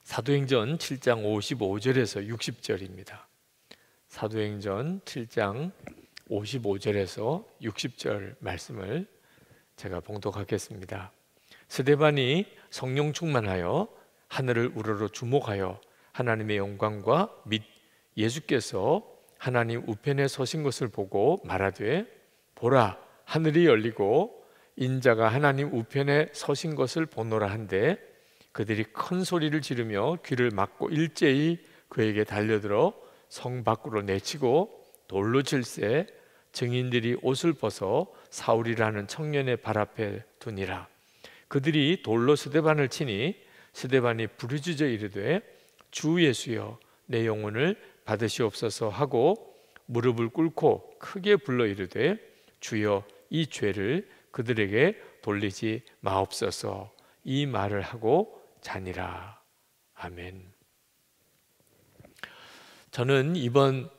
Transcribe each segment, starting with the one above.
사도행전 7장 55절에서 60절입니다. 사도행전 7장 55절에서 60절 말씀을 제가 봉독하겠습니다. 스데반이 성령 충만하여 하늘을 우러러 주목하여 하나님의 영광과 및 예수께서 하나님 우편에 서신 것을 보고 말하되, 보라, 하늘이 열리고 인자가 하나님 우편에 서신 것을 보노라 한데, 그들이 큰 소리를 지르며 귀를 막고 일제히 그에게 달려들어 성 밖으로 내치고 돌로 칠세 증인들이 옷을 벗어 사울이라는 청년의 발 앞에 두니라. 그들이 돌로 스데반을 치니 스데반이 부르짖어 이르되, 주 예수여, 내 영혼을 받으시옵소서 하고 무릎을 꿇고 크게 불러 이르되, 주여, 이 죄를 그들에게 돌리지 마옵소서. 이 말을 하고 자니라. 아멘. 저는 이번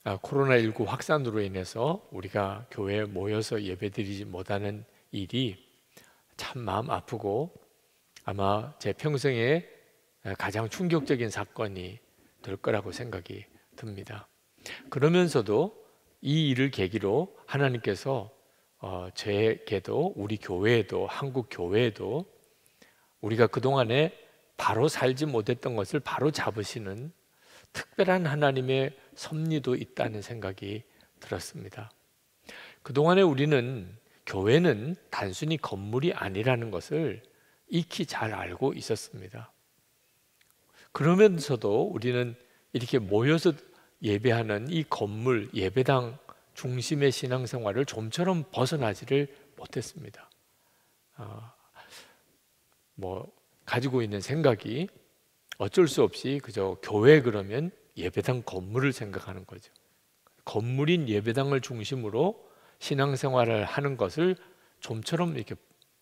코로나19 확산으로 인해서 우리가 교회에 모여서 예배드리지 못하는 일이 참 마음 아프고 아마 제 평생에 가장 충격적인 사건이 될 거라고 생각이 듭니다. 그러면서도 이 일을 계기로 하나님께서 제게도, 우리 교회에도, 한국 교회에도 우리가 그동안에 바로 살지 못했던 것을 바로 잡으시는 특별한 하나님의 섭리도 있다는 생각이 들었습니다. 그동안에 우리는 교회는 단순히 건물이 아니라는 것을 익히 잘 알고 있었습니다. 그러면서도 우리는 이렇게 모여서 예배하는 이 건물, 예배당 중심의 신앙생활을 좀처럼 벗어나지를 못했습니다. 가지고 있는 생각이 어쩔 수 없이 그저 교회 그러면 예배당 건물을 생각하는 거죠. 건물인 예배당을 중심으로 신앙생활을 하는 것을 좀처럼 이렇게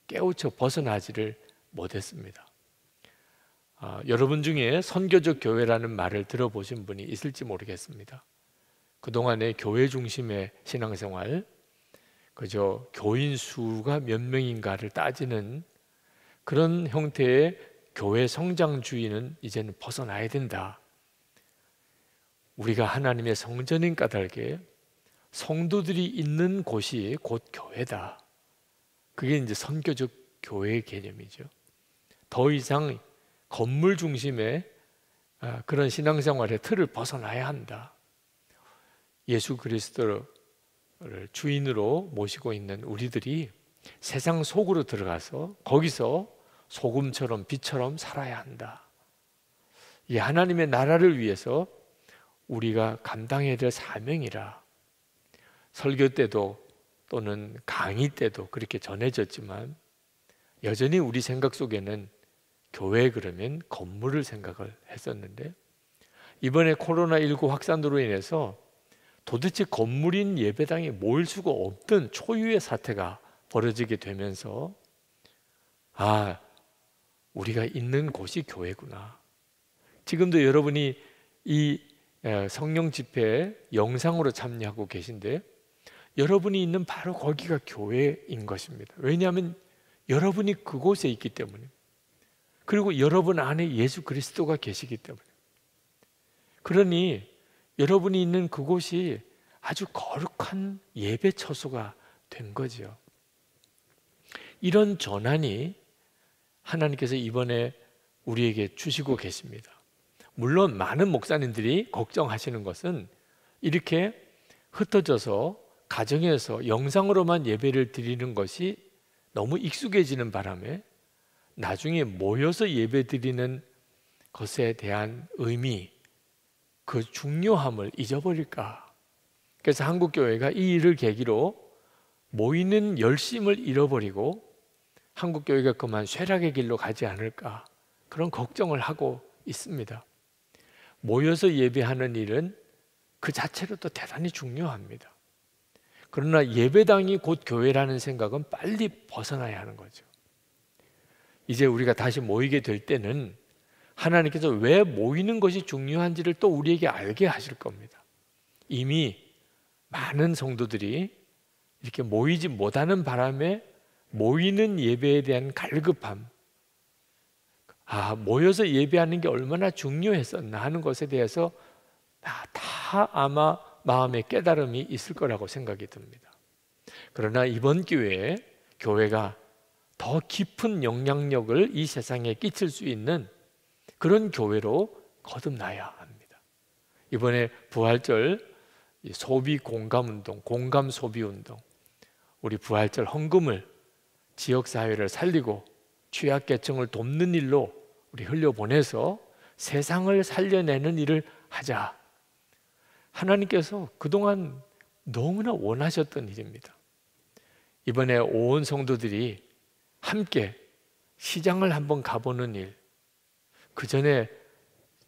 깨우쳐 벗어나지를 못했습니다. 여러분 중에 선교적 교회라는 말을 들어보신 분이 있을지 모르겠습니다. 그동안의 교회 중심의 신앙생활, 그저 교인 수가 몇 명인가를 따지는 그런 형태의 교회 성장주의는 이제는 벗어나야 된다. 우리가 하나님의 성전인 까닭에 성도들이 있는 곳이 곧 교회다. 그게 이제 선교적 교회의 개념이죠. 더 이상 건물 중심의 그런 신앙생활의 틀을 벗어나야 한다. 예수 그리스도를 주인으로 모시고 있는 우리들이 세상 속으로 들어가서 거기서 소금처럼 빛처럼 살아야 한다. 이 하나님의 나라를 위해서 우리가 감당해야 될 사명이라. 설교 때도 또는 강의 때도 그렇게 전해졌지만 여전히 우리 생각 속에는 교회 그러면 건물을 생각을 했었는데, 이번에 코로나19 확산으로 인해서 도대체 건물인 예배당에 모일 수가 없던 초유의 사태가 벌어지게 되면서 우리가 있는 곳이 교회구나. 지금도 여러분이 이 성령 집회에 영상으로 참여하고 계신데 여러분이 있는 바로 거기가 교회인 것입니다. 왜냐하면 여러분이 그곳에 있기 때문에, 그리고 여러분 안에 예수 그리스도가 계시기 때문에. 그러니 여러분이 있는 그곳이 아주 거룩한 예배 처소가 된 거죠. 이런 전환이 하나님께서 이번에 우리에게 주시고 계십니다. 물론 많은 목사님들이 걱정하시는 것은 이렇게 흩어져서 가정에서 영상으로만 예배를 드리는 것이 너무 익숙해지는 바람에 나중에 모여서 예배 드리는 것에 대한 의미, 그 중요함을 잊어버릴까. 그래서 한국교회가 이 일을 계기로 모이는 열심을 잃어버리고 한국교회가 그만 쇠락의 길로 가지 않을까, 그런 걱정을 하고 있습니다. 모여서 예배하는 일은 그 자체로도 대단히 중요합니다. 그러나 예배당이 곧 교회라는 생각은 빨리 벗어나야 하는 거죠. 이제 우리가 다시 모이게 될 때는 하나님께서 왜 모이는 것이 중요한지를 또 우리에게 알게 하실 겁니다. 이미 많은 성도들이 이렇게 모이지 못하는 바람에 모이는 예배에 대한 갈급함, 모여서 예배하는 게 얼마나 중요했었나 하는 것에 대해서 다 아마 마음의 깨달음이 있을 거라고 생각이 듭니다. 그러나 이번 기회에 교회가 더 깊은 영향력을 이 세상에 끼칠 수 있는 그런 교회로 거듭나야 합니다. 이번에 부활절 소비 공감 운동, 공감 소비 운동, 우리 부활절 헌금을 지역사회를 살리고 취약계층을 돕는 일로 우리 흘려보내서 세상을 살려내는 일을 하자. 하나님께서 그동안 너무나 원하셨던 일입니다. 이번에 온 성도들이 함께 시장을 한번 가보는 일, 그 전에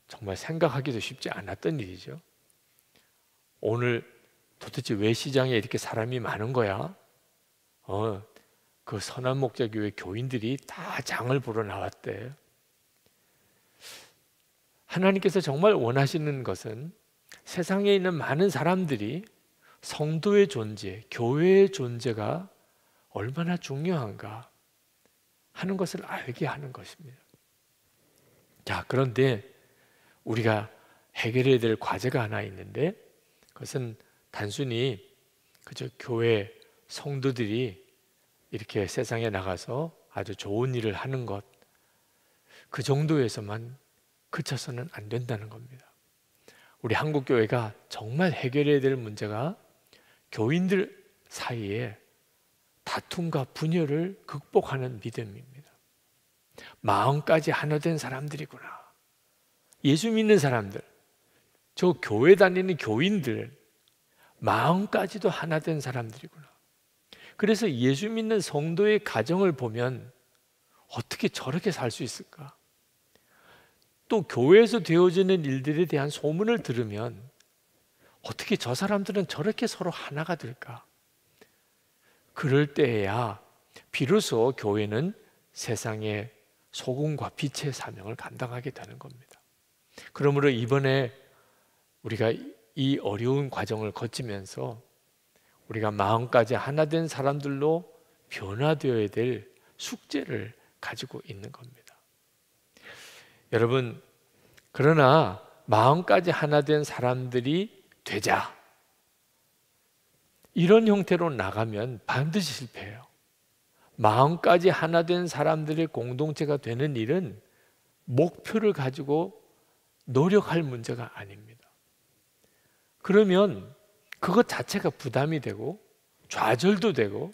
정말 생각하기도 쉽지 않았던 일이죠. 오늘 도대체 왜 시장에 이렇게 사람이 많은 거야? 그 선한목자교회 교인들이 다 장을 보러 나왔대. 하나님께서 정말 원하시는 것은 세상에 있는 많은 사람들이 성도의 존재, 교회의 존재가 얼마나 중요한가 하는 것을 알게 하는 것입니다. 자, 그런데 우리가 해결해야 될 과제가 하나 있는데, 그것은 단순히 그저 교회 성도들이 이렇게 세상에 나가서 아주 좋은 일을 하는 것, 그 정도에서만 그쳐서는 안 된다는 겁니다. 우리 한국교회가 정말 해결해야 될 문제가 교인들 사이에 다툼과 분열을 극복하는 믿음입니다. 마음까지 하나 된 사람들이구나. 예수 믿는 사람들, 저 교회 다니는 교인들, 마음까지도 하나 된 사람들이구나. 그래서 예수 믿는 성도의 가정을 보면 어떻게 저렇게 살 수 있을까? 또 교회에서 되어지는 일들에 대한 소문을 들으면 어떻게 저 사람들은 저렇게 서로 하나가 될까? 그럴 때에야 비로소 교회는 세상의 소금과 빛의 사명을 감당하게 되는 겁니다. 그러므로 이번에 우리가 이 어려운 과정을 거치면서 우리가 마음까지 하나 된 사람들로 변화되어야 될 숙제를 가지고 있는 겁니다. 여러분, 그러나 마음까지 하나 된 사람들이 되자, 이런 형태로 나가면 반드시 실패해요. 마음까지 하나 된 사람들의 공동체가 되는 일은 목표를 가지고 노력할 문제가 아닙니다. 그러면 그것 자체가 부담이 되고 좌절도 되고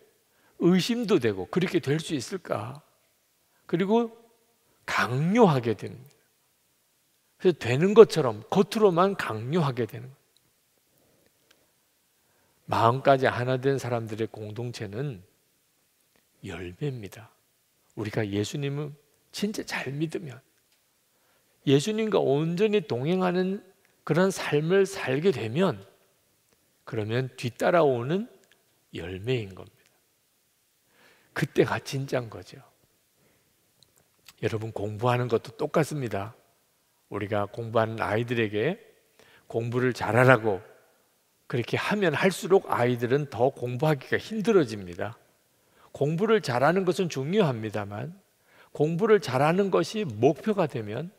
의심도 되고 그렇게 될 수 있을까? 그리고 강요하게 됩니다. 그래서 되는 것처럼 겉으로만 강요하게 되는 거예요. 마음까지 하나 된 사람들의 공동체는 열매입니다. 우리가 예수님을 진짜 잘 믿으면, 예수님과 온전히 동행하는 그런 삶을 살게 되면, 그러면 뒤따라오는 열매인 겁니다. 그때가 진짜인 거죠. 여러분, 공부하는 것도 똑같습니다. 우리가 공부하는 아이들에게 공부를 잘하라고 그렇게 하면 할수록 아이들은 더 공부하기가 힘들어집니다. 공부를 잘하는 것은 중요합니다만 공부를 잘하는 것이 목표가 되면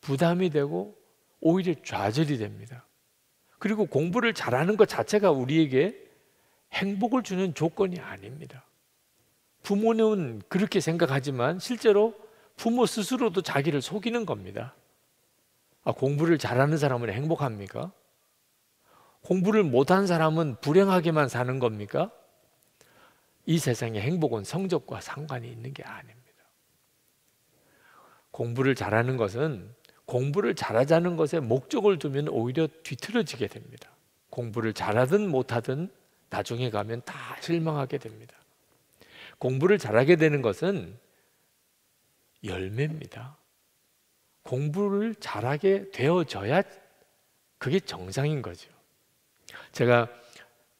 부담이 되고 오히려 좌절이 됩니다. 그리고 공부를 잘하는 것 자체가 우리에게 행복을 주는 조건이 아닙니다. 부모는 그렇게 생각하지만 실제로 부모 스스로도 자기를 속이는 겁니다. 공부를 잘하는 사람은 행복합니까? 공부를 못한 사람은 불행하게만 사는 겁니까? 이 세상의 행복은 성적과 상관이 있는 게 아닙니다. 공부를 잘하는 것은 공부를 잘하자는 것에 목적을 두면 오히려 뒤틀어지게 됩니다. 공부를 잘하든 못하든 나중에 가면 다 실망하게 됩니다. 공부를 잘하게 되는 것은 열매입니다. 공부를 잘하게 되어져야 그게 정상인 거죠. 제가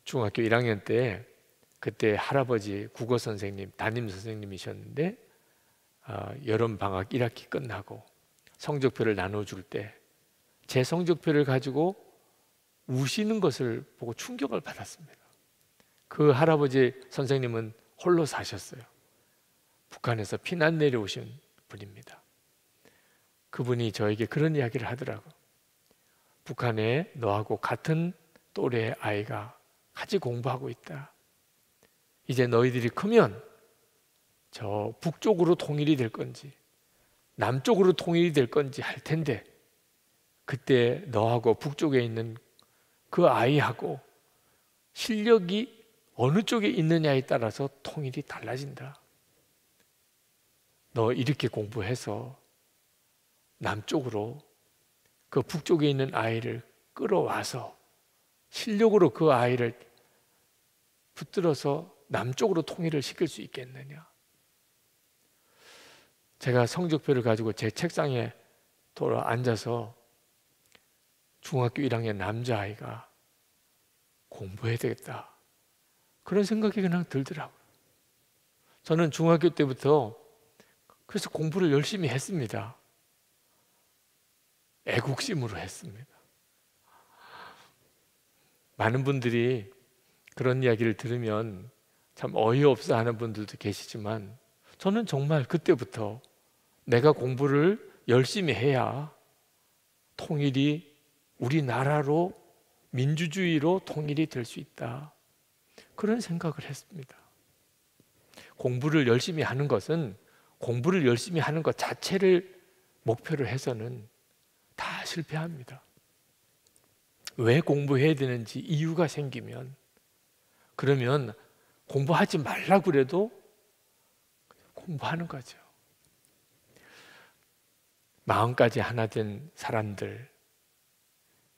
중학교 1학년 때 그때 할아버지 국어 선생님, 담임 선생님이셨는데 여름 방학 1학기 끝나고 성적표를 나눠줄 때 제 성적표를 가지고 우시는 것을 보고 충격을 받았습니다. 그 할아버지 선생님은 홀로 사셨어요. 북한에서 피난 내려오신 분입니다. 그분이 저에게 그런 이야기를 하더라고요. 북한에 너하고 같은 또래의 아이가 같이 공부하고 있다. 이제 너희들이 크면 저 북쪽으로 통일이 될 건지 남쪽으로 통일이 될 건지 할 텐데 그때 너하고 북쪽에 있는 그 아이하고 실력이 어느 쪽에 있느냐에 따라서 통일이 달라진다. 너 이렇게 공부해서 남쪽으로 그 북쪽에 있는 아이를 끌어와서 실력으로 그 아이를 붙들어서 남쪽으로 통일을 시킬 수 있겠느냐. 제가 성적표를 가지고 제 책상에 돌아 앉아서 중학교 1학년 남자아이가 공부해야 되겠다, 그런 생각이 그냥 들더라고요. 저는 중학교 때부터 그래서 공부를 열심히 했습니다. 애국심으로 했습니다. 많은 분들이 그런 이야기를 들으면 참 어이없어 하는 분들도 계시지만 저는 정말 그때부터 내가 공부를 열심히 해야 통일이 우리나라로 민주주의로 통일이 될 수 있다, 그런 생각을 했습니다. 공부를 열심히 하는 것은 공부를 열심히 하는 것 자체를 목표로 해서는 다 실패합니다. 왜 공부해야 되는지 이유가 생기면 그러면 공부하지 말라고 그래도 공부하는 거죠. 마음까지 하나 된 사람들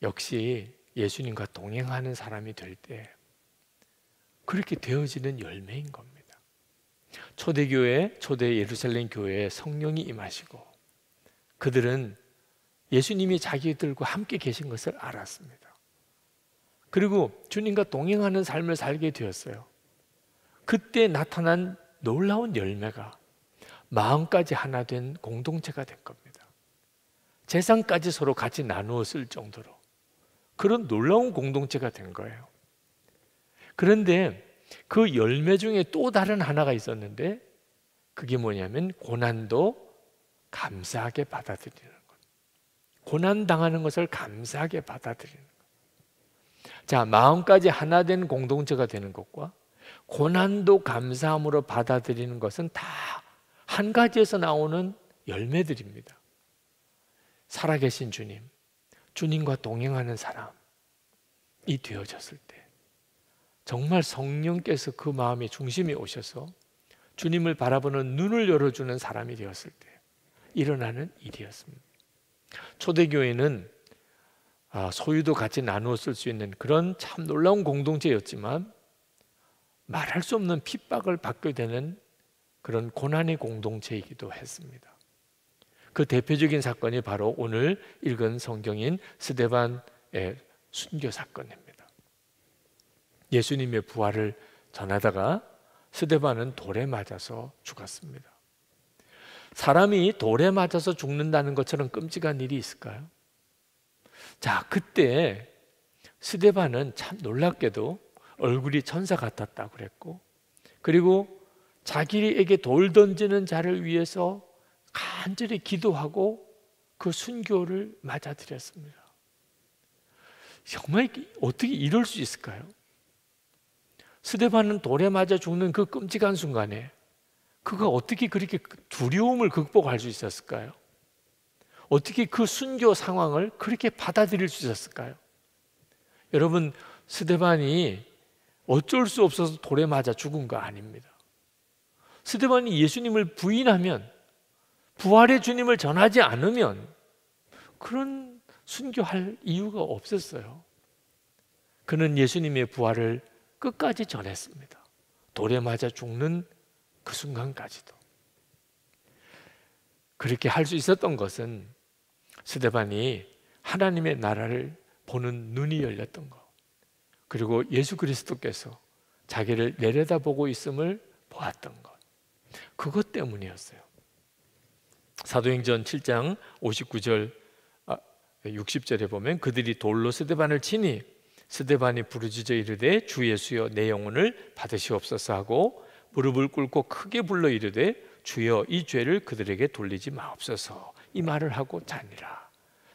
역시 예수님과 동행하는 사람이 될 때 그렇게 되어지는 열매인 겁니다. 초대교회, 초대 예루살렘 교회에 성령이 임하시고 그들은 예수님이 자기들과 함께 계신 것을 알았습니다. 그리고 주님과 동행하는 삶을 살게 되었어요. 그때 나타난 놀라운 열매가 마음까지 하나 된 공동체가 된 겁니다. 재산까지 서로 같이 나누어 쓸 정도로 그런 놀라운 공동체가 된 거예요. 그런데 그 열매 중에 또 다른 하나가 있었는데 그게 뭐냐면 고난도 감사하게 받아들이는 것. 고난당하는 것을 감사하게 받아들이는 것. 자, 마음까지 하나 된 공동체가 되는 것과 고난도 감사함으로 받아들이는 것은 다 한 가지에서 나오는 열매들입니다. 살아계신 주님, 주님과 동행하는 사람이 되어졌을 때 정말 성령께서 그 마음의 중심에 오셔서 주님을 바라보는 눈을 열어주는 사람이 되었을 때 일어나는 일이었습니다. 초대교회는 소유도 같이 나누어 쓸 수 있는 그런 참 놀라운 공동체였지만 말할 수 없는 핍박을 받게 되는 그런 고난의 공동체이기도 했습니다. 그 대표적인 사건이 바로 오늘 읽은 성경인 스데반의 순교 사건입니다. 예수님의 부활을 전하다가 스데반은 돌에 맞아서 죽었습니다. 사람이 돌에 맞아서 죽는다는 것처럼 끔찍한 일이 있을까요? 자, 그때 스데반은 참 놀랍게도 얼굴이 천사 같았다고 그랬고, 그리고 자기에게 돌 던지는 자를 위해서 간절히 기도하고 그 순교를 맞아들였습니다. 정말 어떻게 이럴 수 있을까요? 스데반은 돌에 맞아 죽는 그 끔찍한 순간에 그가 어떻게 그렇게 두려움을 극복할 수 있었을까요? 어떻게 그 순교 상황을 그렇게 받아들일 수 있었을까요? 여러분, 스데반이 어쩔 수 없어서 돌에 맞아 죽은 거 아닙니다. 스데반이 예수님을 부인하면, 부활의 주님을 전하지 않으면 그런 순교할 이유가 없었어요. 그는 예수님의 부활을 끝까지 전했습니다. 돌에 맞아 죽는 그 순간까지도. 그렇게 할 수 있었던 것은 스데반이 하나님의 나라를 보는 눈이 열렸던 것, 그리고 예수 그리스도께서 자기를 내려다보고 있음을 보았던 것, 그것 때문이었어요. 사도행전 7장 59절 60절에 보면 그들이 돌로 스데반을 치니 스데반이 부르짖어 이르되 주 예수여 내 영혼을 받으시옵소서 하고 무릎을 꿇고 크게 불러 이르되 주여 이 죄를 그들에게 돌리지 마옵소서. 이 말을 하고 자니라.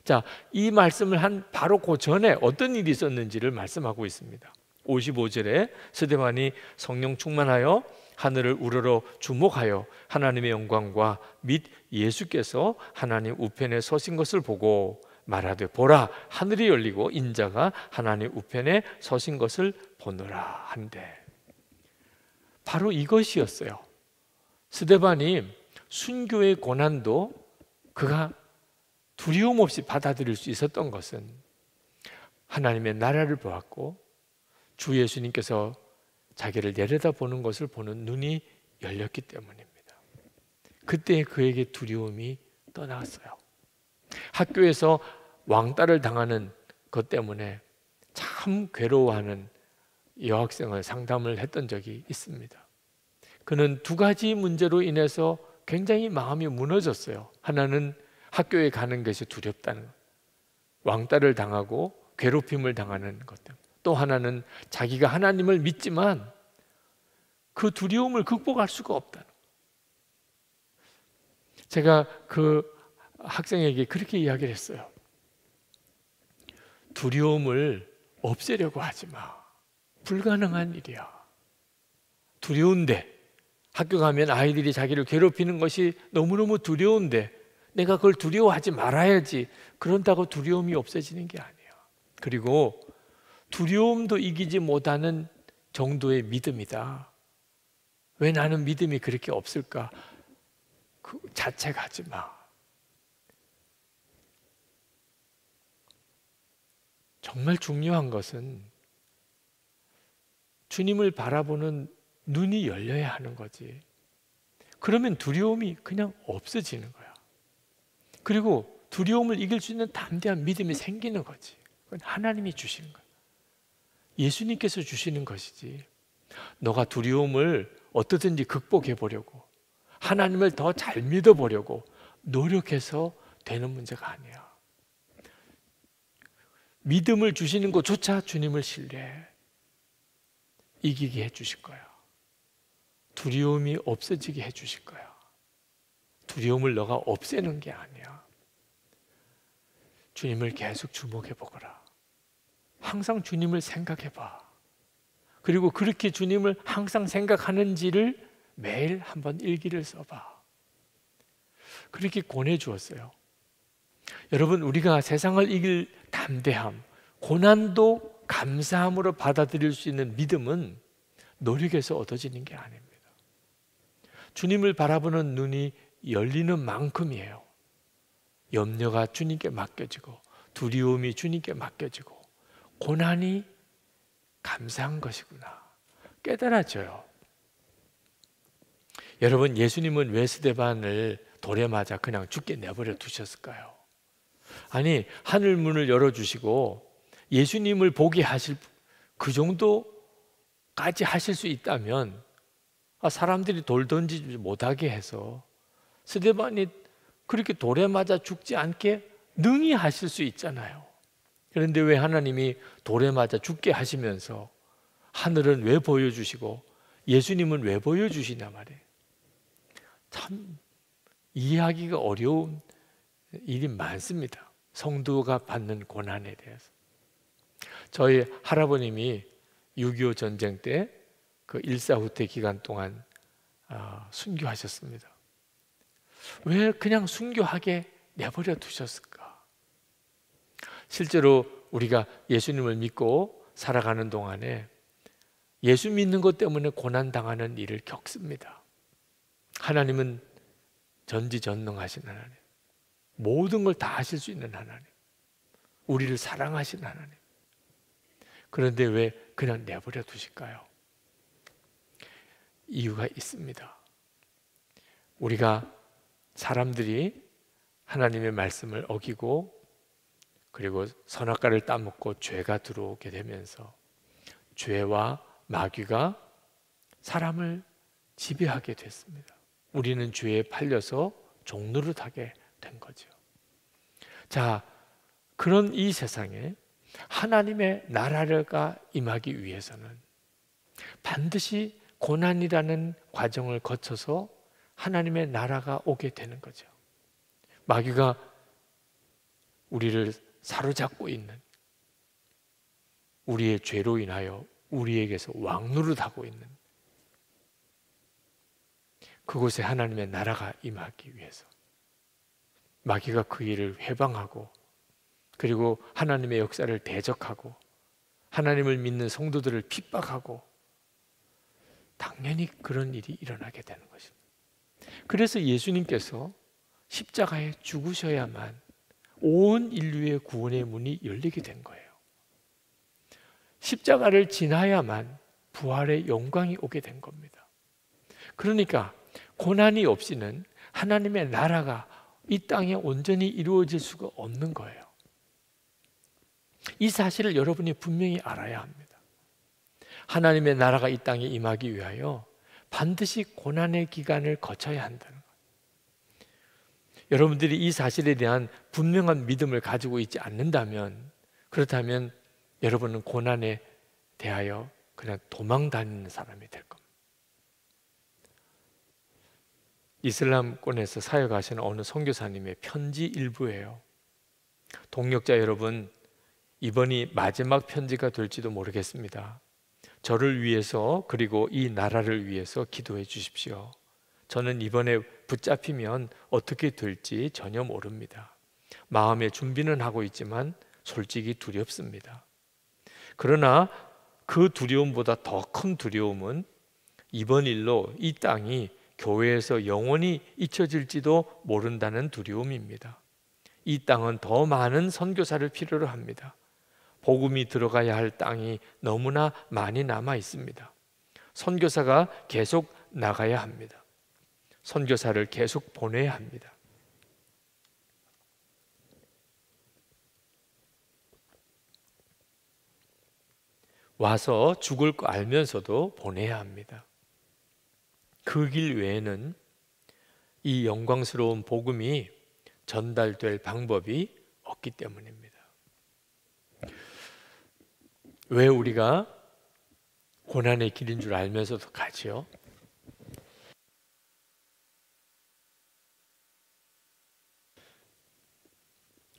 자, 이 말씀을 한 바로 그 전에 어떤 일이 있었는지를 말씀하고 있습니다. 55절에 스데반이 성령 충만하여 하늘을 우러러 주목하여 하나님의 영광과 및 예수께서 하나님 우편에 서신 것을 보고 말하되 보라 하늘이 열리고 인자가 하나님 우편에 서신 것을 보노라 한데, 바로 이것이었어요. 스데반이 순교의 고난도 그가 두려움 없이 받아들일 수 있었던 것은 하나님의 나라를 보았고 주 예수님께서 자기를 내려다보는 것을 보는 눈이 열렸기 때문입니다. 그때 그에게 두려움이 떠났어요. 학교에서 왕따를 당하는 것 때문에 참 괴로워하는 여학생을 상담을 했던 적이 있습니다. 그는 두 가지 문제로 인해서 굉장히 마음이 무너졌어요. 하나는 학교에 가는 것이 두렵다는 것, 왕따를 당하고 괴롭힘을 당하는 것 때문에, 또 하나는 자기가 하나님을 믿지만 그 두려움을 극복할 수가 없다는 것. 제가 그 학생에게 그렇게 이야기를 했어요. 두려움을 없애려고 하지 마. 불가능한 일이야. 두려운데, 학교 가면 아이들이 자기를 괴롭히는 것이 너무너무 두려운데 내가 그걸 두려워하지 말아야지. 그런다고 두려움이 없어지는 게 아니야. 그리고 두려움도 이기지 못하는 정도의 믿음이다. 왜 나는 믿음이 그렇게 없을까? 그 자책하지 마. 정말 중요한 것은 주님을 바라보는 눈이 열려야 하는 거지. 그러면 두려움이 그냥 없어지는 거야. 그리고 두려움을 이길 수 있는 담대한 믿음이 생기는 거지. 그건 하나님이 주시는 거야. 예수님께서 주시는 것이지. 너가 두려움을 어떻든지 극복해 보려고, 하나님을 더 잘 믿어 보려고 노력해서 되는 문제가 아니야. 믿음을 주시는 것조차 주님을 신뢰해. 이기게 해 주실 거야. 두려움이 없어지게 해 주실 거야. 두려움을 너가 없애는 게 아니야. 주님을 계속 주목해 보거라. 항상 주님을 생각해 봐. 그리고 그렇게 주님을 항상 생각하는지를 매일 한번 일기를 써봐. 그렇게 권해 주었어요. 여러분, 우리가 세상을 이길 담대함, 고난도 감사함으로 받아들일 수 있는 믿음은 노력해서 얻어지는 게 아닙니다. 주님을 바라보는 눈이 열리는 만큼이에요. 염려가 주님께 맡겨지고 두려움이 주님께 맡겨지고 고난이 감사한 것이구나 깨달아져요. 여러분, 예수님은 왜 스데반을 돌에 맞아 그냥 죽게 내버려 두셨을까요? 아니, 하늘 문을 열어주시고 예수님을 보게 하실, 그 정도까지 하실 수 있다면 사람들이 돌 던지지 못하게 해서 스데반이 그렇게 돌에 맞아 죽지 않게 능히 하실 수 있잖아요. 그런데 왜 하나님이 돌에 맞아 죽게 하시면서 하늘은 왜 보여주시고 예수님은 왜 보여주시냐 말이에요. 참 이해하기가 어려운 일이 많습니다. 성도가 받는 고난에 대해서. 저희 할아버님이 6.25 전쟁 때 그 일사후퇴 기간 동안 순교하셨습니다. 왜 그냥 순교하게 내버려 두셨을까? 실제로 우리가 예수님을 믿고 살아가는 동안에 예수 믿는 것 때문에 고난당하는 일을 겪습니다. 하나님은 전지전능하신 하나님, 모든 걸 다 하실 수 있는 하나님, 우리를 사랑하신 하나님. 그런데 왜 그냥 내버려 두실까요? 이유가 있습니다. 우리가 사람들이 하나님의 말씀을 어기고 그리고 선악과를 따먹고 죄가 들어오게 되면서 죄와 마귀가 사람을 지배하게 됐습니다. 우리는 죄에 팔려서 종노릇하게 된 거죠. 자, 그런 이 세상에 하나님의 나라가 임하기 위해서는 반드시 고난이라는 과정을 거쳐서 하나님의 나라가 오게 되는 거죠. 마귀가 우리를 사로잡고 있는, 우리의 죄로 인하여 우리에게서 왕노릇하고 있는 그곳에 하나님의 나라가 임하기 위해서 마귀가 그 일을 회방하고, 그리고 하나님의 역사를 대적하고 하나님을 믿는 성도들을 핍박하고, 당연히 그런 일이 일어나게 되는 것입니다. 그래서 예수님께서 십자가에 죽으셔야만 온 인류의 구원의 문이 열리게 된 거예요. 십자가를 지나야만 부활의 영광이 오게 된 겁니다. 그러니까 고난이 없이는 하나님의 나라가 이 땅에 온전히 이루어질 수가 없는 거예요. 이 사실을 여러분이 분명히 알아야 합니다. 하나님의 나라가 이 땅에 임하기 위하여 반드시 고난의 기간을 거쳐야 한다는 거예요. 여러분들이 이 사실에 대한 분명한 믿음을 가지고 있지 않는다면, 그렇다면 여러분은 고난에 대하여 그냥 도망 다니는 사람이 될 겁니다. 이슬람권에서 사역하시는 어느 선교사님의 편지 일부예요. 동역자 여러분, 이번이 마지막 편지가 될지도 모르겠습니다. 저를 위해서, 그리고 이 나라를 위해서 기도해 주십시오. 저는 이번에 붙잡히면 어떻게 될지 전혀 모릅니다. 마음의 준비는 하고 있지만 솔직히 두렵습니다. 그러나 그 두려움보다 더 큰 두려움은 이번 일로 이 땅이 교회에서 영원히 잊혀질지도 모른다는 두려움입니다. 이 땅은 더 많은 선교사를 필요로 합니다. 복음이 들어가야 할 땅이 너무나 많이 남아 있습니다. 선교사가 계속 나가야 합니다. 선교사를 계속 보내야 합니다. 와서 죽을 거 알면서도 보내야 합니다. 그 길 외에는 이 영광스러운 복음이 전달될 방법이 없기 때문입니다. 왜 우리가 고난의 길인 줄 알면서도 가지요?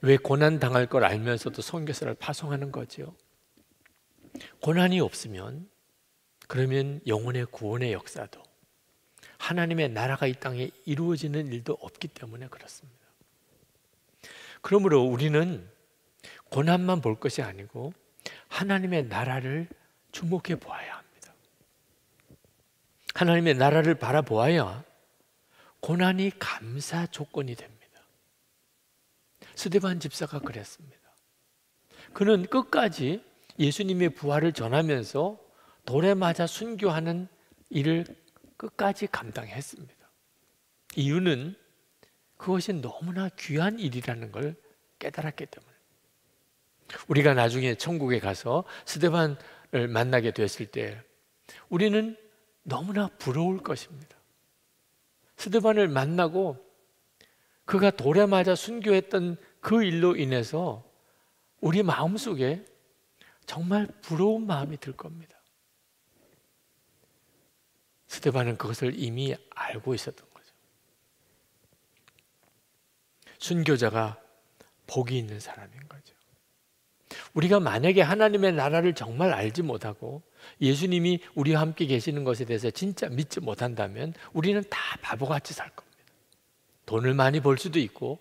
왜 고난 당할 걸 알면서도 선교사를 파송하는 거지요? 고난이 없으면, 그러면 영혼의 구원의 역사도, 하나님의 나라가 이 땅에 이루어지는 일도 없기 때문에 그렇습니다. 그러므로 우리는 고난만 볼 것이 아니고 하나님의 나라를 주목해 보아야 합니다. 하나님의 나라를 바라보아야 고난이 감사 조건이 됩니다. 스데반 집사가 그랬습니다. 그는 끝까지 예수님의 부활을 전하면서 돌에 맞아 순교하는 일을 끝까지 감당했습니다. 이유는 그것이 너무나 귀한 일이라는 걸 깨달았기 때문에. 우리가 나중에 천국에 가서 스데반을 만나게 됐을 때 우리는 너무나 부러울 것입니다. 스데반을 만나고 그가 돌에 맞아 순교했던 그 일로 인해서 우리 마음속에 정말 부러운 마음이 들 겁니다. 스데반은 그것을 이미 알고 있었던 거죠. 순교자가 복이 있는 사람인 거죠. 우리가 만약에 하나님의 나라를 정말 알지 못하고 예수님이 우리와 함께 계시는 것에 대해서 진짜 믿지 못한다면 우리는 다 바보같이 살 겁니다. 돈을 많이 벌 수도 있고,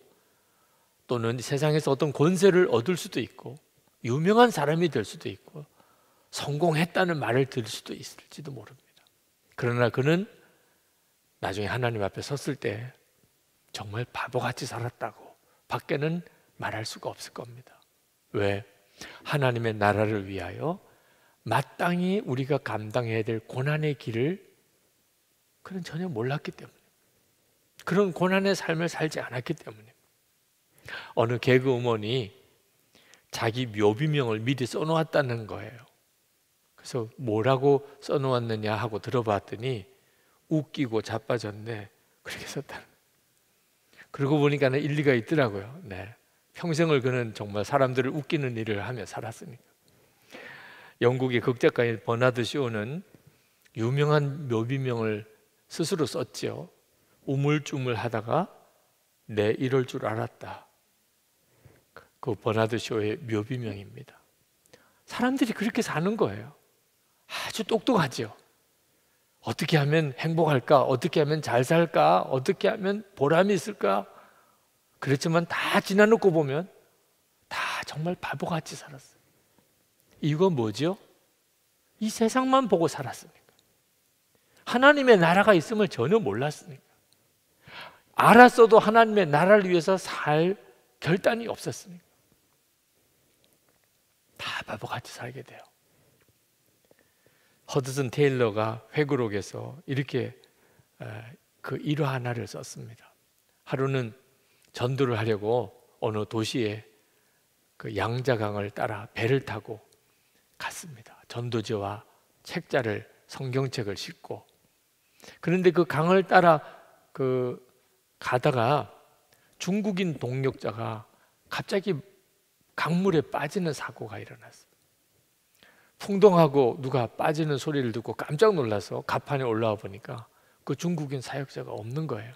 또는 세상에서 어떤 권세를 얻을 수도 있고, 유명한 사람이 될 수도 있고, 성공했다는 말을 들을 수도 있을지도 모릅니다. 그러나 그는 나중에 하나님 앞에 섰을 때 정말 바보같이 살았다고 밖에는 말할 수가 없을 겁니다. 왜? 하나님의 나라를 위하여 마땅히 우리가 감당해야 될 고난의 길을 그는 전혀 몰랐기 때문에, 그런 고난의 삶을 살지 않았기 때문에. 어느 개그우먼이 자기 묘비명을 미리 써놓았다는 거예요. 그래서 뭐라고 써놓았느냐 하고 들어봤더니 웃기고 자빠졌네, 그렇게 썼다는 거예요. 그러고 보니까 일리가 있더라고요. 네. 평생을 그는 정말 사람들을 웃기는 일을 하며 살았으니까. 영국의 극작가인 버나드 쇼는 유명한 묘비명을 스스로 썼죠. 우물쭈물 하다가 내 이럴 줄 알았다. 그 버나드 쇼의 묘비명입니다. 사람들이 그렇게 사는 거예요. 아주 똑똑하죠. 어떻게 하면 행복할까? 어떻게 하면 잘 살까? 어떻게 하면 보람이 있을까? 그렇지만 다 지나놓고 보면 다 정말 바보같이 살았어요. 이유가 뭐죠? 이 세상만 보고 살았으니까. 하나님의 나라가 있음을 전혀 몰랐으니까. 알았어도 하나님의 나라를 위해서 살 결단이 없었으니까. 다 바보같이 살게 돼요. 허드슨 테일러가 회고록에서 이렇게 그 일화 하나를 썼습니다. 하루는 전도를 하려고 어느 도시에 그 양자강을 따라 배를 타고 갔습니다. 전도지와 책자를 성경책을 싣고. 그런데 그 강을 따라 가다가 중국인 동력자가 갑자기 강물에 빠지는 사고가 일어났어요. 풍덩하고 누가 빠지는 소리를 듣고 깜짝 놀라서 갑판에 올라와 보니까 그 중국인 사역자가 없는 거예요.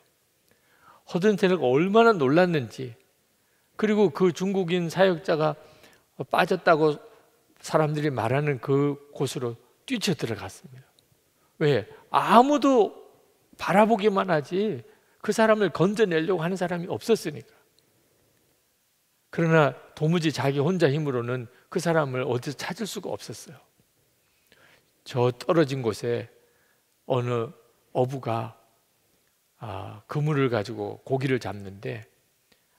허든 테일러가 얼마나 놀랐는지, 그리고 그 중국인 사역자가 빠졌다고 사람들이 말하는 그 곳으로 뛰쳐 들어갔습니다. 왜? 아무도 바라보기만 하지 그 사람을 건져내려고 하는 사람이 없었으니까. 그러나 도무지 자기 혼자 힘으로는 그 사람을 어디서 찾을 수가 없었어요. 저 떨어진 곳에 어느 어부가 그물을 가지고 고기를 잡는데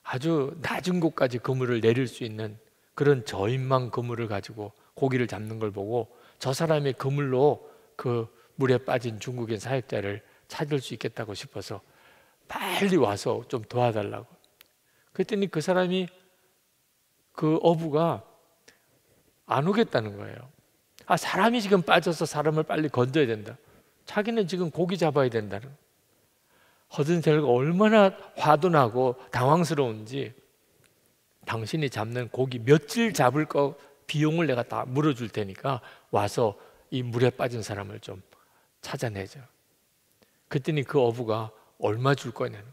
아주 낮은 곳까지 그물을 내릴 수 있는 그런 저인망 그물을 가지고 고기를 잡는 걸 보고 저 사람의 그물로 그 물에 빠진 중국인 사역자를 찾을 수 있겠다고 싶어서 빨리 와서 좀 도와달라고. 그랬더니 그 사람이, 그 어부가 안 오겠다는 거예요. 사람이 지금 빠져서 사람을 빨리 건져야 된다. 자기는 지금 고기 잡아야 된다는. 허든 테일러가 얼마나 화도 나고 당황스러운지, 당신이 잡는 고기 며칠 잡을 거 비용을 내가 다 물어줄 테니까 와서 이 물에 빠진 사람을 좀 찾아내자. 그랬더니 그 어부가 얼마 줄 거냐는.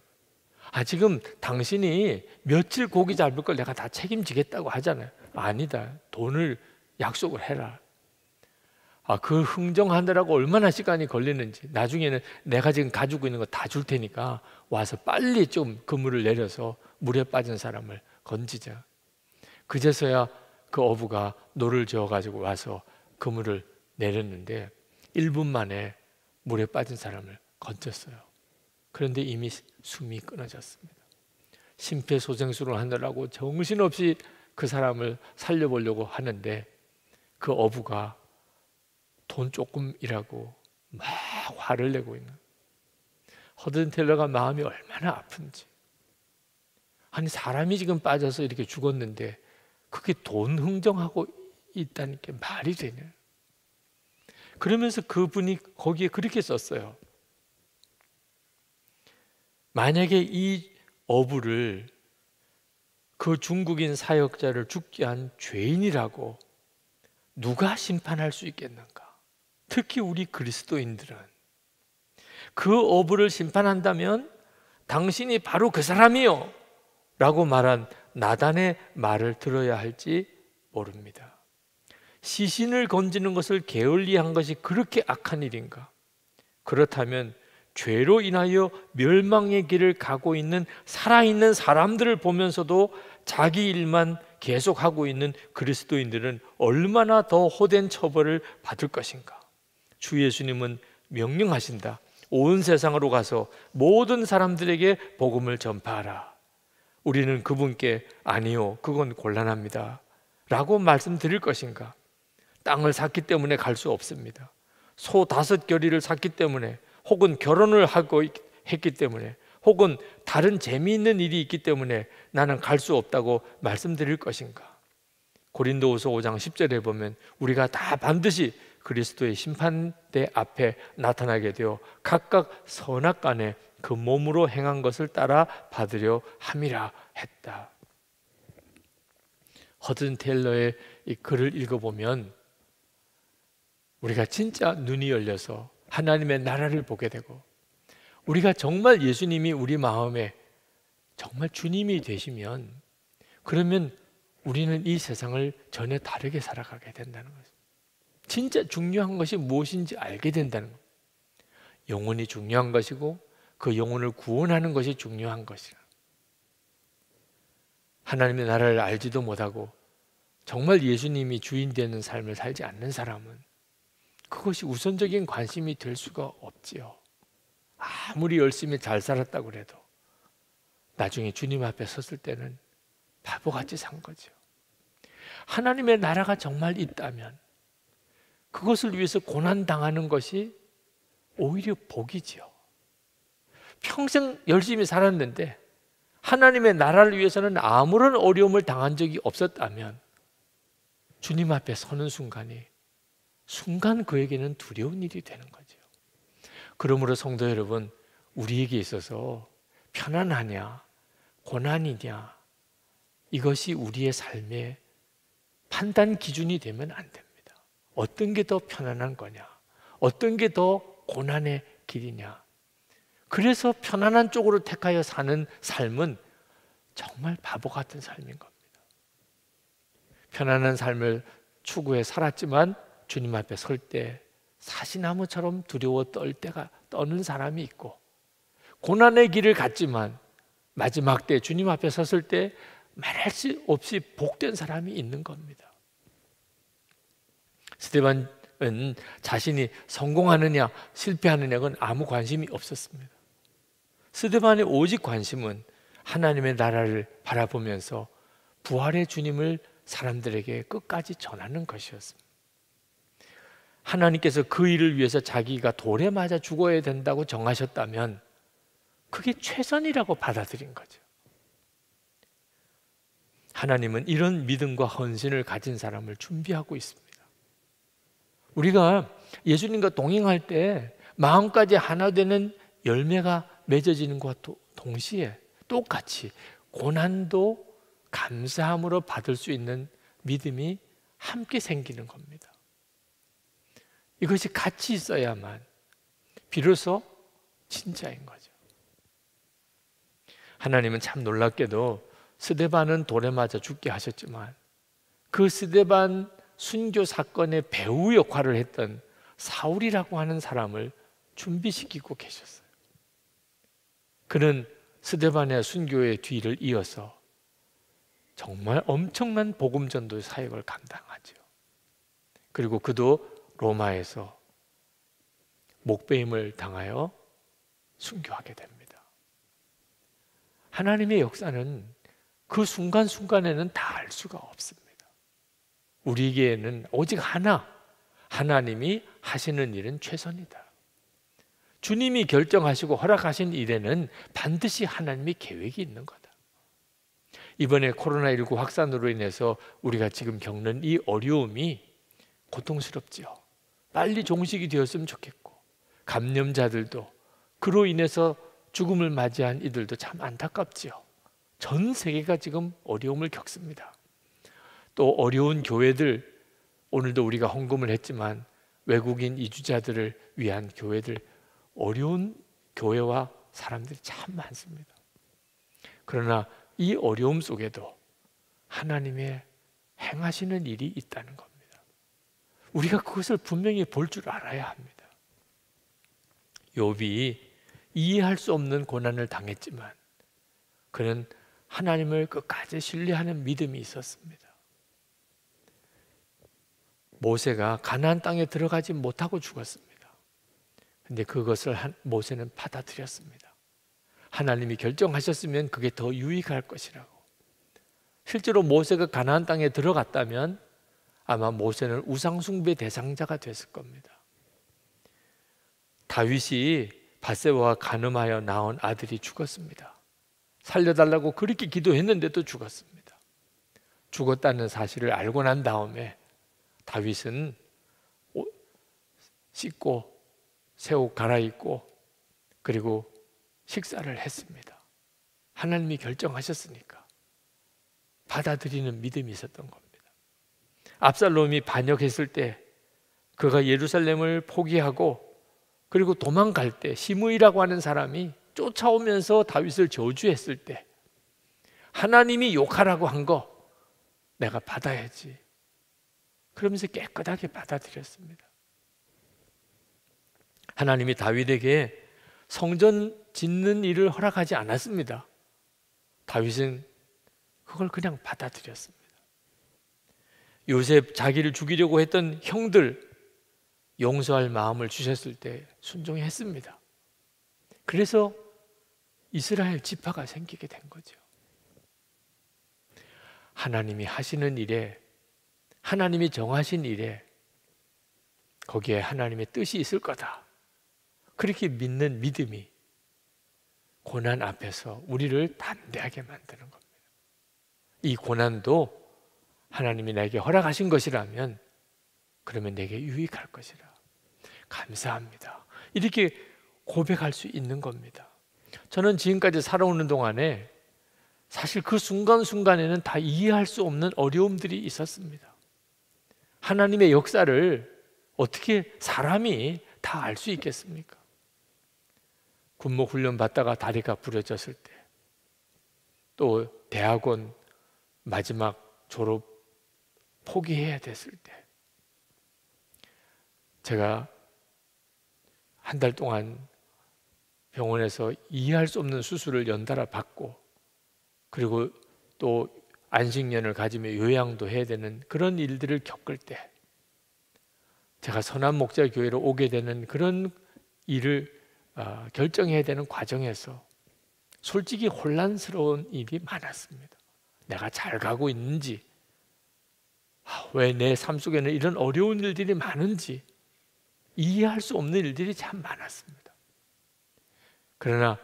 지금 당신이 며칠 고기 잡을 걸 내가 다 책임지겠다고 하잖아요. 아니다. 돈을 약속을 해라. 그 흥정하느라고 얼마나 시간이 걸리는지, 나중에는 내가 지금 가지고 있는 거 다 줄 테니까 와서 빨리 좀 그물을 내려서 물에 빠진 사람을 건지자. 그제서야 그 어부가 노를 저어가지고 와서 그물을 내렸는데 1분 만에 물에 빠진 사람을 건졌어요. 그런데 이미 숨이 끊어졌습니다. 심폐소생술을 하느라고 정신없이 그 사람을 살려보려고 하는데 그 어부가 돈 조금이라고 막 화를 내고 있는. 허든 테일러가 마음이 얼마나 아픈지. 사람이 지금 빠져서 이렇게 죽었는데 그게 돈 흥정하고 있다는 게 말이 되냐. 그러면서 그분이 거기에 그렇게 썼어요. 만약에 이 어부를, 그 중국인 사역자를 죽게 한 죄인이라고 누가 심판할 수 있겠는가? 특히 우리 그리스도인들은 그 어부를 심판한다면 당신이 바로 그 사람이요 라고 말한 나단의 말을 들어야 할지 모릅니다. 시신을 건지는 것을 게을리한 것이 그렇게 악한 일인가? 그렇다면 죄로 인하여 멸망의 길을 가고 있는 살아있는 사람들을 보면서도 자기 일만 계속하고 있는 그리스도인들은 얼마나 더 호된 처벌을 받을 것인가? 주 예수님은 명령하신다. 온 세상으로 가서 모든 사람들에게 복음을 전파하라. 우리는 그분께 아니요, 그건 곤란합니다 라고 말씀드릴 것인가? 땅을 샀기 때문에 갈 수 없습니다. 소 5겨리를 샀기 때문에, 혹은 결혼을 하고 했기 때문에, 혹은 다른 재미있는 일이 있기 때문에 나는 갈 수 없다고 말씀드릴 것인가? 고린도후서 5장 10절에 보면 우리가 다 반드시 그리스도의 심판대 앞에 나타나게 되어 각각 선악간에 그 몸으로 행한 것을 따라 받으려 함이라 했다. 허든 테일러의 이 글을 읽어보면 우리가 진짜 눈이 열려서 하나님의 나라를 보게 되고, 우리가 정말 예수님이 우리 마음에 정말 주님이 되시면, 그러면 우리는 이 세상을 전혀 다르게 살아가게 된다는 거죠. 진짜 중요한 것이 무엇인지 알게 된다는 거예요. 영혼이 중요한 것이고 그 영혼을 구원하는 것이 중요한 것이라. 하나님의 나라를 알지도 못하고 정말 예수님이 주인 되는 삶을 살지 않는 사람은 그것이 우선적인 관심이 될 수가 없지요. 아무리 열심히 잘 살았다고 해도 나중에 주님 앞에 섰을 때는 바보같이 산 거죠. 하나님의 나라가 정말 있다면 그것을 위해서 고난당하는 것이 오히려 복이지요. 평생 열심히 살았는데 하나님의 나라를 위해서는 아무런 어려움을 당한 적이 없었다면 주님 앞에 서는 순간 그에게는 두려운 일이 되는 거죠. 그러므로 성도 여러분, 우리에게 있어서 편안하냐 고난이냐 이것이 우리의 삶의 판단 기준이 되면 안 됩니다. 어떤 게 더 편안한 거냐, 어떤 게 더 고난의 길이냐. 그래서 편안한 쪽으로 택하여 사는 삶은 정말 바보 같은 삶인 겁니다. 편안한 삶을 추구해 살았지만 주님 앞에 설 때 사시나무처럼 두려워 떠는 사람이 있고, 고난의 길을 갔지만 마지막 때 주님 앞에 섰을 때 말할 수 없이 복된 사람이 있는 겁니다. 스데반은 자신이 성공하느냐 실패하느냐는 아무 관심이 없었습니다. 스데반의 오직 관심은 하나님의 나라를 바라보면서 부활의 주님을 사람들에게 끝까지 전하는 것이었습니다. 하나님께서 그 일을 위해서 자기가 돌에 맞아 죽어야 된다고 정하셨다면 그게 최선이라고 받아들인 거죠. 하나님은 이런 믿음과 헌신을 가진 사람을 준비하고 있습니다. 우리가 예수님과 동행할 때 마음까지 하나 되는 열매가 맺어지는 것과 동시에 똑같이 고난도 감사함으로 받을 수 있는 믿음이 함께 생기는 겁니다. 이것이 같이 있어야만 비로소 진짜인 거죠. 하나님은 참 놀랍게도 스데반은 돌에 맞아 죽게 하셨지만 그 스데반 순교 사건의 배우 역할을 했던 사울이라고 하는 사람을 준비시키고 계셨어요. 그는 스데반의 순교의 뒤를 이어서 정말 엄청난 복음 전도 사역을 감당하죠. 그리고 그도 로마에서 목배임을 당하여 순교하게 됩니다. 하나님의 역사는 그 순간순간에는 다 알 수가 없습니다. 우리에게는 오직 하나, 하나님이 하시는 일은 최선이다. 주님이 결정하시고 허락하신 일에는 반드시 하나님의 계획이 있는 거다. 이번에 코로나19 확산으로 인해서 우리가 지금 겪는 이 어려움이 고통스럽지요. 빨리 종식이 되었으면 좋겠고, 감염자들도 그로 인해서 죽음을 맞이한 이들도 참 안타깝지요. 전 세계가 지금 어려움을 겪습니다. 또 어려운 교회들, 오늘도 우리가 헌금을 했지만 외국인 이주자들을 위한 교회들, 어려운 교회와 사람들이 참 많습니다. 그러나 이 어려움 속에도 하나님의 행하시는 일이 있다는 겁니다. 우리가 그것을 분명히 볼 줄 알아야 합니다. 욥이 이해할 수 없는 고난을 당했지만 그는 하나님을 끝까지 신뢰하는 믿음이 있었습니다. 모세가 가나안 땅에 들어가지 못하고 죽었습니다. 근데 그것을 모세는 받아들였습니다. 하나님이 결정하셨으면 그게 더 유익할 것이라고. 실제로 모세가 가나안 땅에 들어갔다면 아마 모세는 우상숭배 대상자가 됐을 겁니다. 다윗이 밧세바와 간음하여 낳은 아들이 죽었습니다. 살려달라고 그렇게 기도했는데도 죽었습니다. 죽었다는 사실을 알고 난 다음에 다윗은 씻고 새 옷 갈아입고 그리고 식사를 했습니다. 하나님이 결정하셨으니까 받아들이는 믿음이 있었던 겁니다. 압살롬이 반역했을 때 그가 예루살렘을 포기하고 그리고 도망갈 때 시므이라고 하는 사람이 쫓아오면서 다윗을 저주했을 때 하나님이 욕하라고 한 거 내가 받아야지. 그러면서 깨끗하게 받아들였습니다. 하나님이 다윗에게 성전 짓는 일을 허락하지 않았습니다. 다윗은 그걸 그냥 받아들였습니다. 요셉 자기를 죽이려고 했던 형들 용서할 마음을 주셨을 때 순종했습니다. 그래서 이스라엘 지파가 생기게 된 거죠. 하나님이 하시는 일에, 하나님이 정하신 일에 거기에 하나님의 뜻이 있을 거다. 그렇게 믿는 믿음이 고난 앞에서 우리를 담대하게 만드는 겁니다. 이 고난도 하나님이 나에게 허락하신 것이라면 그러면 내게 유익할 것이라. 감사합니다. 이렇게 고백할 수 있는 겁니다. 저는 지금까지 살아오는 동안에 사실 그 순간순간에는 다 이해할 수 없는 어려움들이 있었습니다. 하나님의 역사를 어떻게 사람이 다 알 수 있겠습니까? 군목 훈련 받다가 다리가 부러졌을 때, 또 대학원 마지막 졸업 포기해야 됐을 때, 제가 한 달 동안 병원에서 이해할 수 없는 수술을 연달아 받고, 그리고 또 안식년을 가지며 요양도 해야 되는 그런 일들을 겪을 때, 제가 선한 목자 교회로 오게 되는 그런 일을 결정해야 되는 과정에서 솔직히 혼란스러운 일이 많았습니다. 내가 잘 가고 있는지, 왜 내 삶 속에는 이런 어려운 일들이 많은지 이해할 수 없는 일들이 참 많았습니다. 그러나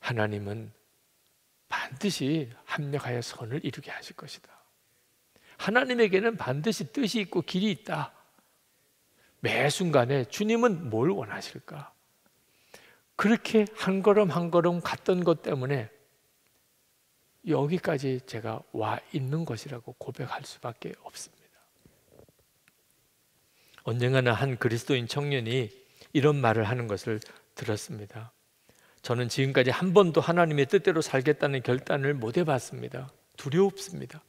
하나님은 반드시 합력하여 선을 이루게 하실 것이다. 하나님에게는 반드시 뜻이 있고 길이 있다. 매 순간에 주님은 뭘 원하실까? 그렇게 한 걸음 한 걸음 갔던 것 때문에 여기까지 제가 와 있는 것이라고 고백할 수밖에 없습니다. 언젠가는 한 그리스도인 청년이 이런 말을 하는 것을 들었습니다. 저는 지금까지 한 번도 하나님의 뜻대로 살겠다는 결단을 못 해봤습니다. 두렵습니다.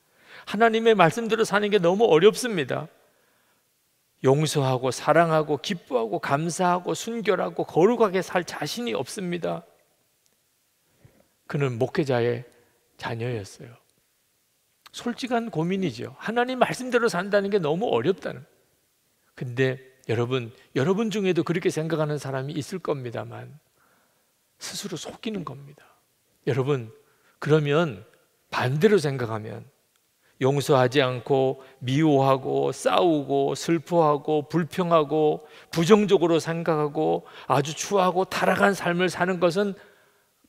하나님의 말씀대로 사는 게 너무 어렵습니다. 용서하고 사랑하고 기뻐하고 감사하고 순결하고 거룩하게 살 자신이 없습니다. 그는 목회자의 자녀였어요. 솔직한 고민이죠. 하나님 말씀대로 산다는 게 너무 어렵다는. 근데 여러분 중에도 그렇게 생각하는 사람이 있을 겁니다만 스스로 속이는 겁니다. 여러분, 그러면 반대로 생각하면 용서하지 않고 미워하고 싸우고 슬퍼하고 불평하고 부정적으로 생각하고 아주 추하고 타락한 삶을 사는 것은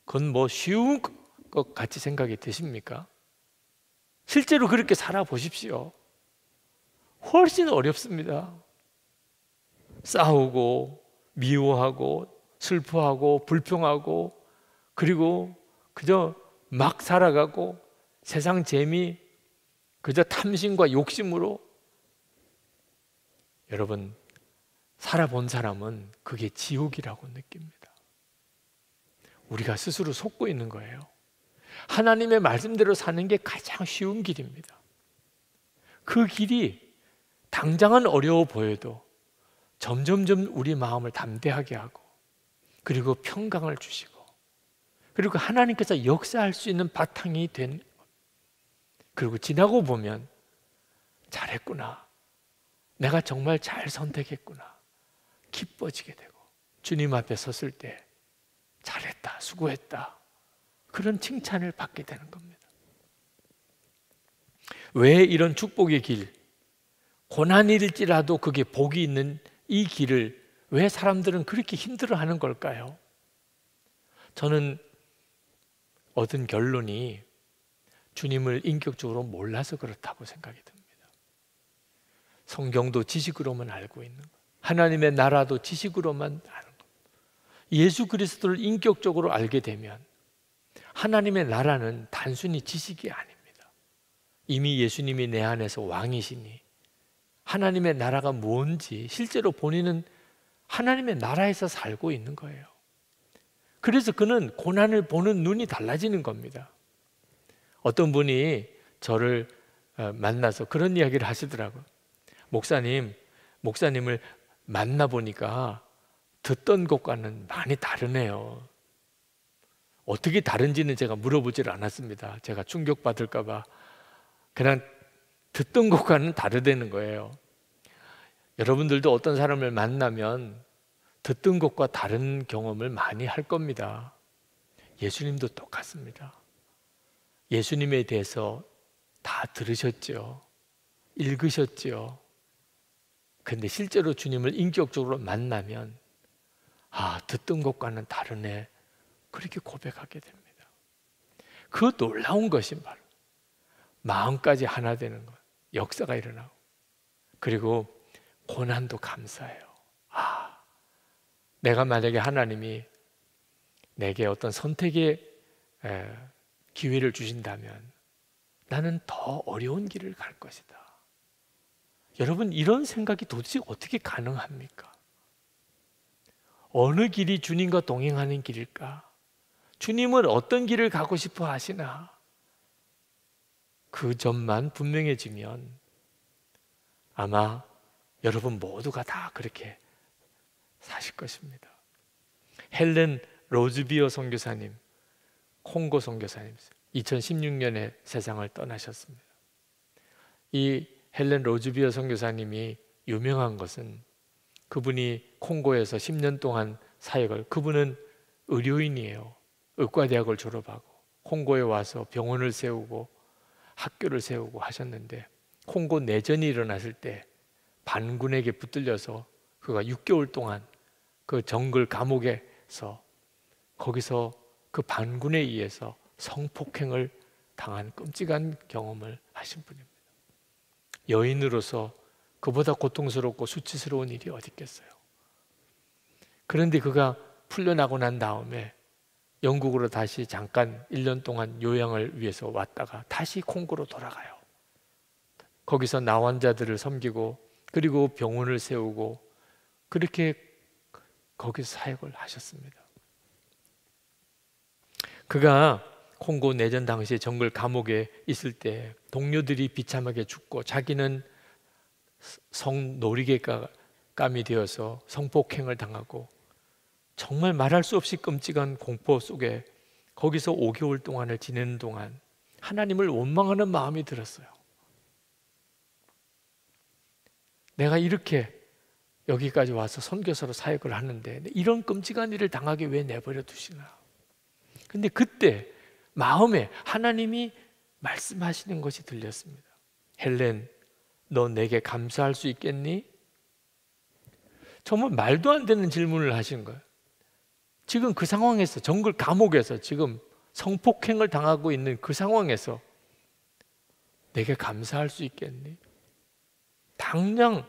그건 뭐 쉬운 것 같이 생각이 드십니까? 실제로 그렇게 살아보십시오. 훨씬 어렵습니다. 싸우고 미워하고 슬퍼하고 불평하고 그리고 그저 막 살아가고 세상 재미 그저 탐심과 욕심으로 여러분 살아본 사람은 그게 지옥이라고 느낍니다. 우리가 스스로 속고 있는 거예요. 하나님의 말씀대로 사는 게 가장 쉬운 길입니다. 그 길이 당장은 어려워 보여도 점점점 우리 마음을 담대하게 하고 그리고 평강을 주시고 그리고 하나님께서 역사할 수 있는 바탕이 된, 그리고 지나고 보면 잘했구나, 내가 정말 잘 선택했구나 기뻐지게 되고 주님 앞에 섰을 때 잘했다, 수고했다 그런 칭찬을 받게 되는 겁니다. 왜 이런 축복의 길, 고난일지라도 그게 복이 있는 이 길을 왜 사람들은 그렇게 힘들어하는 걸까요? 저는 얻은 결론이 주님을 인격적으로 몰라서 그렇다고 생각이 듭니다. 성경도 지식으로만 알고 있는 것, 하나님의 나라도 지식으로만 아는 것, 예수 그리스도를 인격적으로 알게 되면 하나님의 나라는 단순히 지식이 아닙니다. 이미 예수님이 내 안에서 왕이시니 하나님의 나라가 뭔지 실제로 본인은 하나님의 나라에서 살고 있는 거예요. 그래서 그는 고난을 보는 눈이 달라지는 겁니다. 어떤 분이 저를 만나서 그런 이야기를 하시더라고요. 목사님을 만나보니까 듣던 것과는 많이 다르네요. 어떻게 다른지는 제가 물어보질 않았습니다. 제가 충격받을까 봐. 그냥 듣던 것과는 다르다는 거예요. 여러분들도 어떤 사람을 만나면 듣던 것과 다른 경험을 많이 할 겁니다. 예수님도 똑같습니다. 예수님에 대해서 다 들으셨죠. 읽으셨죠. 근데 실제로 주님을 인격적으로 만나면 듣던 것과는 다르네. 그렇게 고백하게 됩니다. 그 놀라운 것이 바로 마음까지 하나 되는 것, 역사가 일어나고, 그리고 고난도 감사해요. 내가 만약에 하나님이 내게 어떤 선택의 기회를 주신다면 나는 더 어려운 길을 갈 것이다. 여러분, 이런 생각이 도대체 어떻게 가능합니까? 어느 길이 주님과 동행하는 길일까? 주님은 어떤 길을 가고 싶어 하시나? 그 점만 분명해지면 아마 여러분 모두가 다 그렇게 사실 것입니다. 헬렌 로즈비어 선교사님, 콩고 선교사님, 2016년에 세상을 떠나셨습니다. 이 헬렌 로즈비어 선교사님이 유명한 것은 그분이 콩고에서 10년 동안 사역을, 그분은 의료인이에요. 의과대학을 졸업하고 콩고에 와서 병원을 세우고 학교를 세우고 하셨는데, 콩고 내전이 일어났을 때 반군에게 붙들려서 그가 6개월 동안 그 정글 감옥에서, 거기서 그 반군에 의해서 성폭행을 당한 끔찍한 경험을 하신 분입니다. 여인으로서 그보다 고통스럽고 수치스러운 일이 어디 있겠어요. 그런데 그가 풀려나고 난 다음에 영국으로 다시 잠깐 1년 동안 요양을 위해서 왔다가 다시 콩고로 돌아가요. 거기서 나환자들을 섬기고, 그리고 병원을 세우고, 그렇게 거기서 사역을 하셨습니다. 그가 콩고 내전 당시에 정글 감옥에 있을 때 동료들이 비참하게 죽고 자기는 성놀이개감이 되어서 성폭행을 당하고 정말 말할 수 없이 끔찍한 공포 속에 거기서 5개월 동안을 지내는 동안 하나님을 원망하는 마음이 들었어요. 내가 이렇게 여기까지 와서 선교사로 사역을 하는데 이런 끔찍한 일을 당하게 왜 내버려 두시나. 근데 그때 마음에 하나님이 말씀하시는 것이 들렸습니다. 헬렌, 너 내게 감사할 수 있겠니? 정말 말도 안 되는 질문을 하신 거예요. 지금 그 상황에서, 정글 감옥에서 지금 성폭행을 당하고 있는 그 상황에서 내게 감사할 수 있겠니? 당장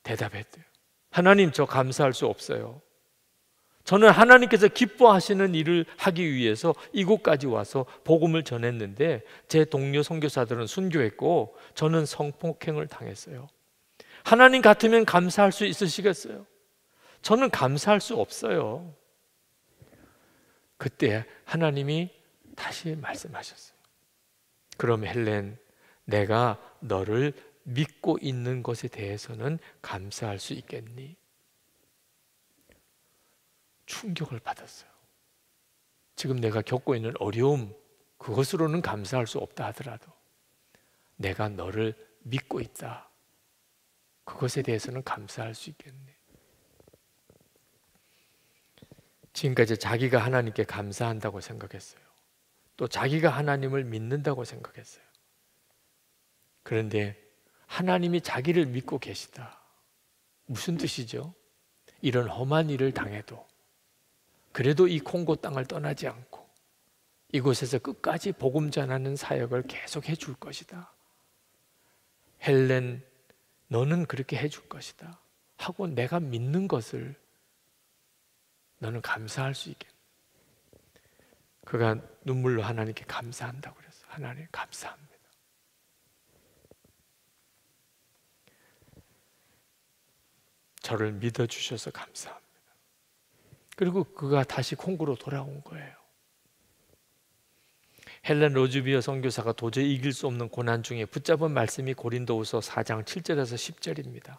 대답했대요. 하나님, 저 감사할 수 없어요. 저는 하나님께서 기뻐하시는 일을 하기 위해서 이곳까지 와서 복음을 전했는데 제 동료 선교사들은 순교했고 저는 성폭행을 당했어요. 하나님 같으면 감사할 수 있으시겠어요? 저는 감사할 수 없어요. 그때 하나님이 다시 말씀하셨어요. 그럼 헬렌, 내가 너를 믿고 있는 것에 대해서는 감사할 수 있겠니? 충격을 받았어요. 지금 내가 겪고 있는 어려움, 그것으로는 감사할 수 없다 하더라도 내가 너를 믿고 있다, 그것에 대해서는 감사할 수 있겠네. 지금까지 자기가 하나님께 감사한다고 생각했어요. 또 자기가 하나님을 믿는다고 생각했어요. 그런데 하나님이 자기를 믿고 계시다. 무슨 뜻이죠? 이런 험한 일을 당해도 그래도 이 콩고 땅을 떠나지 않고 이곳에서 끝까지 복음 전하는 사역을 계속 해줄 것이다. 헬렌, 너는 그렇게 해줄 것이다 하고 내가 믿는 것을 너는 감사할 수 있겠네. 그가 눈물로 하나님께 감사한다고 그랬어요. 하나님 감사합니다. 저를 믿어주셔서 감사합니다. 그리고 그가 다시 콩고로 돌아온 거예요. 헬렌 로즈비어 선교사가 도저히 이길 수 없는 고난 중에 붙잡은 말씀이 고린도후서 4장 7절에서 10절입니다.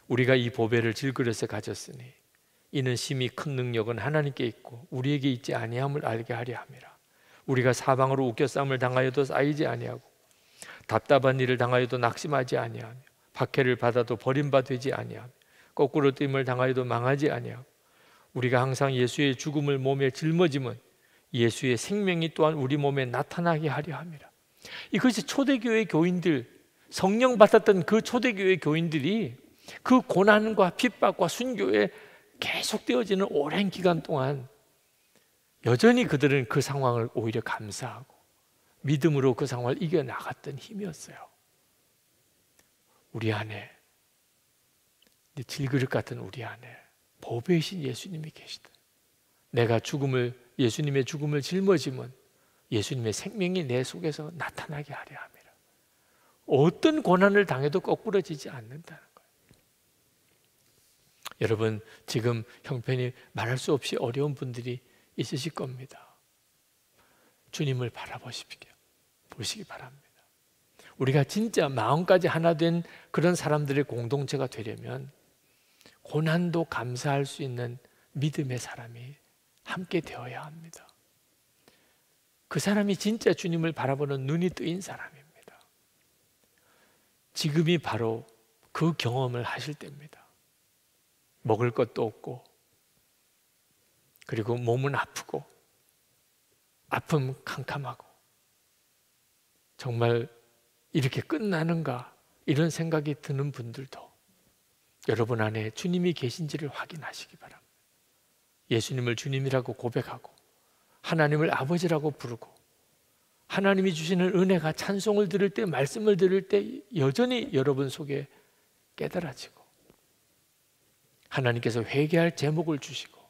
우리가 이 보배를 질그릇에 가졌으니 이는 심히 큰 능력은 하나님께 있고 우리에게 있지 아니함을 알게 하려 함이라. 우리가 사방으로 웃겨싸움을 당하여도 쌓이지 아니하고 답답한 일을 당하여도 낙심하지 아니하며 박해를 받아도 버림받지 아니하며 거꾸로 뜸을 당하여도 망하지 아니하고 우리가 항상 예수의 죽음을 몸에 짊어지면 예수의 생명이 또한 우리 몸에 나타나게 하려 함이라. 이것이 초대교회 교인들, 성령 받았던 그 초대교회 교인들이 그 고난과 핍박과 순교에 계속되어지는 오랜 기간 동안 여전히 그들은 그 상황을 오히려 감사하고 믿음으로 그 상황을 이겨나갔던 힘이었어요. 우리 안에, 질그릇 같은 우리 안에 보배이신 예수님이 계시다. 내가 예수님의 죽음을 짊어지면 예수님의 생명이 내 속에서 나타나게 하려 함이라. 어떤 고난을 당해도 거꾸러지지 않는다는 거예요. 여러분, 지금 형편이 말할 수 없이 어려운 분들이 있으실 겁니다. 주님을 보시기 바랍니다. 우리가 진짜 마음까지 하나 된 그런 사람들의 공동체가 되려면 고난도 감사할 수 있는 믿음의 사람이 함께 되어야 합니다. 그 사람이 진짜 주님을 바라보는 눈이 뜨인 사람입니다. 지금이 바로 그 경험을 하실 때입니다. 먹을 것도 없고, 그리고 몸은 아프고, 아픔 캄캄하고, 정말 이렇게 끝나는가 이런 생각이 드는 분들도 여러분 안에 주님이 계신지를 확인하시기 바랍니다. 예수님을 주님이라고 고백하고 하나님을 아버지라고 부르고 하나님이 주시는 은혜가 찬송을 들을 때, 말씀을 들을 때 여전히 여러분 속에 깨달아지고 하나님께서 회개할 제목을 주시고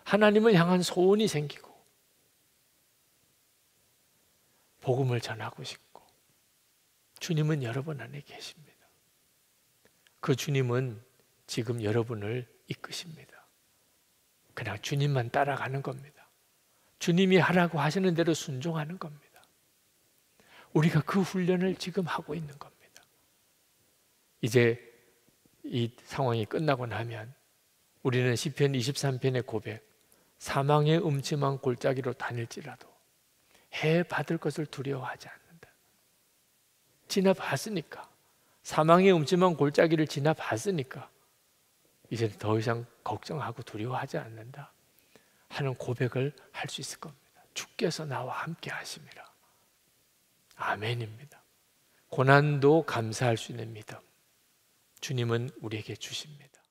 하나님을 향한 소원이 생기고 복음을 전하고 싶고 주님은 여러분 안에 계십니다. 그 주님은 지금 여러분을 이끄십니다. 그냥 주님만 따라가는 겁니다. 주님이 하라고 하시는 대로 순종하는 겁니다. 우리가 그 훈련을 지금 하고 있는 겁니다. 이제 이 상황이 끝나고 나면 우리는 시편 23편의 고백, 사망의 음침한 골짜기로 다닐지라도 해 받을 것을 두려워하지 않는다. 지나봤으니까, 사망의 음침한 골짜기를 지나봤으니까 이제 더 이상 걱정하고 두려워하지 않는다 하는 고백을 할 수 있을 겁니다. 주께서 나와 함께 하심이라. 아멘입니다. 고난도 감사할 수 있는 믿음, 주님은 우리에게 주십니다.